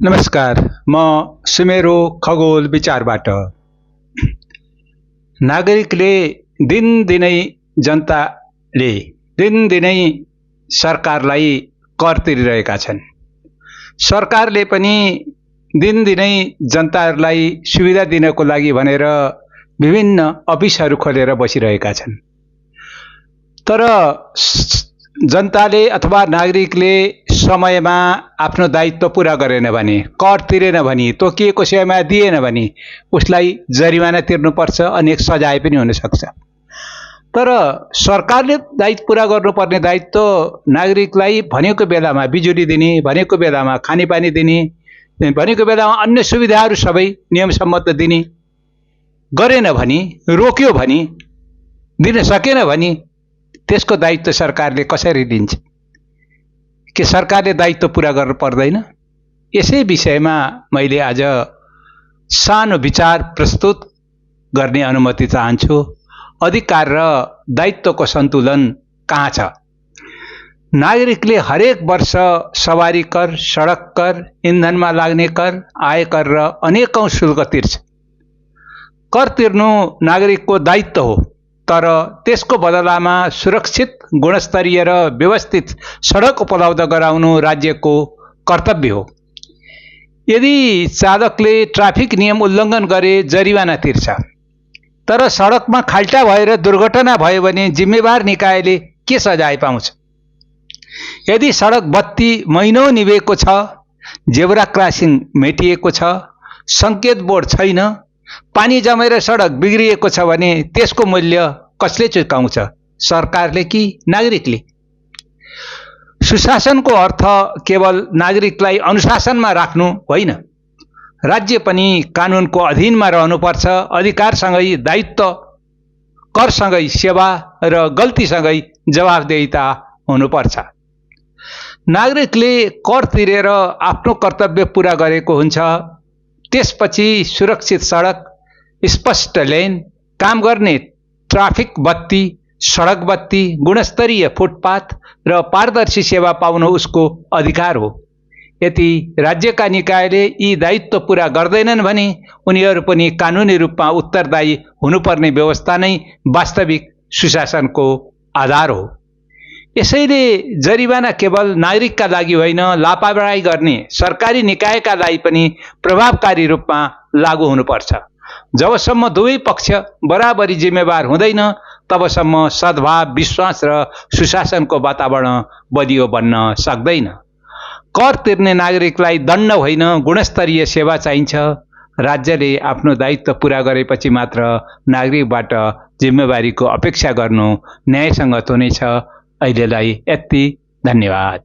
नमस्कार, म सुमेरो खगोल विचारबाट। नागरिकले दिनदिनै जनताले दिनदिनै सरकारलाई कर तिरिरहेका छन्। सरकारले पनि दिनदिनै जनताहरूलाई सुविधा दिनको लागि भनेर विभिन्न अफिसहरू खोलेर बसिरहेका छन्। तर जनताले अथवा नागरिकले समयमा आफ्नो दायित्व पूरा गरेन भने, कर तिरेन भने, तोकिएको समयमा दिएन भने उसलाई जरिवाना तिर्नुपर्छ, अनेक सजाय पनि हुन सक्छ। तर सरकारले दायित्व पूरा गर्नुपर्ने दायित्व नागरिकलाई भनेको बेलामा बिजुली दिने, भनेको बेलामा खानेपानी दिने, भनेको बेलामा अन्य सुविधाहरू सबै नियमसम्मत दिने, गरेन भने, रोक्यो भने, दिन सकेन भने त्यसको दायित्व सरकारले कसरी लिन्छ? के सरकारले दायित्व पूरा गर्नु पर्दैन? यसै विषयमा मैले आज सानो विचार प्रस्तुत गर्ने अनुमति चाहन्छु। अधिकार र दायित्वको सन्तुलन कहाँ छ? नागरिकले हरेक वर्ष सवारी कर, सडक कर, इन्धनमा लाग्ने कर, आयकर र अनेकौं शुल्क तिर्छ। कर तिर्नु नागरिकको दायित्व हो, तर त्यसको बदलामा सुरक्षित, गुणस्तरीय र व्यवस्थित सडक उपलब्ध गराउनु राज्यको कर्तव्य हो। यदि चालकले ट्राफिक नियम उल्लङ्घन गरे जरिवाना तिर्छ, तर सडकमा खाल्टा भएर दुर्घटना भयो भने जिम्मेवार निकायले के सजाय पाउँछ? यदि सडक बत्ती महिनौं निभेको छ, जेब्रा क्रसिङ मेटिएको छ, सङ्केत बोर्ड छैन, पानी जमेर सडक बिग्रिएको छ भने त्यसको मूल्य कसले चुकाउँछ? सरकारले कि नागरिकले? सुशासनको अर्थ केवल नागरिकलाई अनुशासनमा राख्नु होइन। राज्य पनि कानुनको अधीनमा रहनुपर्छ। अधिकारसँगै दायित्व, करसँगै सेवा र गल्तीसँगै जवाफदेहिता हुनुपर्छ। नागरिकले कर तिरेर आफ्नो कर्तव्य पूरा गरेको हुन्छ। त्यसपछि सुरक्षित सडक, स्पष्ट लेन, काम गर्ने ट्राफिक बत्ती, सडक बत्ती, गुणस्तरीय फुटपाथ र पारदर्शी सेवा पाउनु उसको अधिकार हो। यदि राज्यका निकायले यी दायित्व पूरा गर्दैनन् भने उनीहरू पनि कानुनी रूपमा उत्तरदायी हुनुपर्ने व्यवस्था नै वास्तविक सुशासनको आधार हो। यसैले जरिवाना केवल नागरिकका लागि होइन, लापरवाही गर्ने सरकारी निकायका लागि पनि प्रभावकारी रूपमा लागू हुनुपर्छ। जबसम्म दुवै पक्ष बराबरी जिम्मेवार हुँदैन, तबसम्म सद्भाव, विश्वास र सुशासनको वातावरण बलियो बन्न सक्दैन। कर तिर्ने नागरिकलाई दण्ड होइन, गुणस्तरीय सेवा चाहिन्छ। राज्यले आफ्नो दायित्व पूरा गरेपछि मात्र नागरिकबाट जिम्मेवारीको अपेक्षा गर्नु न्यायसङ्गत हुनेछ। अहिलेलाई यति। धन्यवाद।